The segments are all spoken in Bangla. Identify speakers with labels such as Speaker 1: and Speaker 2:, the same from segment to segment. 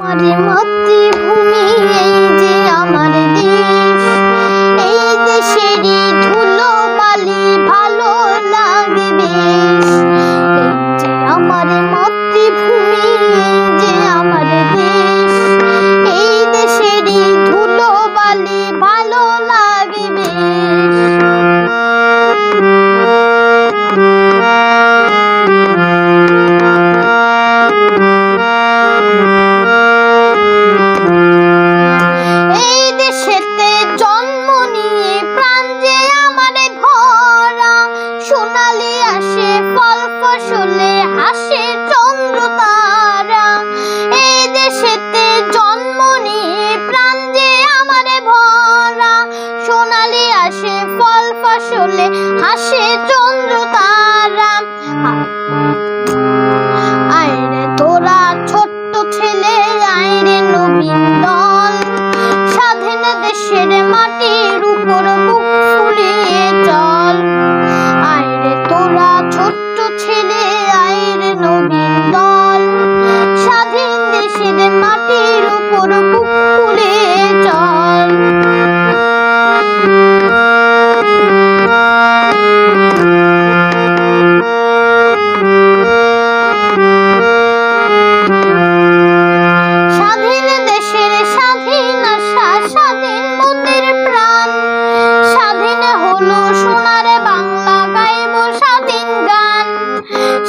Speaker 1: মাতৃভূমি এই যে আমার দেশ, এই দেশেরই ধুলো বালি ভালো লাগে বেশ। এই যে আমার মাতৃভূমি এই যে আমার দেশ, এই দেশেরই ধুলো বালি ভালো লাগে বেশ। সোনালি আসে ফল ফসলে হাসে চন্দ্র তারা, এই দেশেতে জন্ম নিয়ে প্রাণ যে আমার ভরা। সোনালি আসে ফল ফসলে হাসে চন্দ্র তারা। আয়রে তোরা ছোট্ট ছেলে, আয়রে নবীন দল, স্বাধীন দেশের মাটির উপর বুক ফুলিয়ে চল। আয়রে তোরা ছোট্ট ছেলে, আয়রে নবীন দল, স্বাধীন দেশের মাটির উপর বুক ফুলিয়ে চল। স্বাধীন দেশের স্বাধীন আশা, স্বাধীন মোদের প্রাণ, স্বাধীন হলো সোনার বাংলা, গাইব স্বাধীন গান।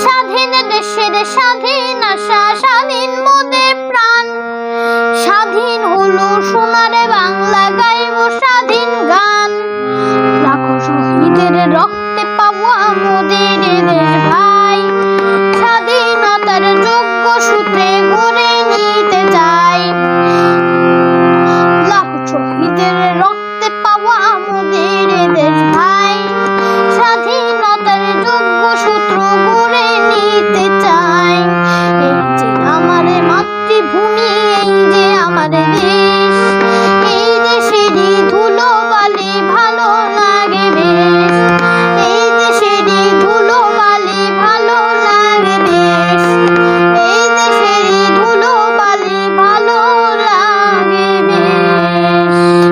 Speaker 1: স্বাধীন দেশের স্বাধীন আশা, স্বাধীন মোদের প্রাণ, স্বাধীন হলো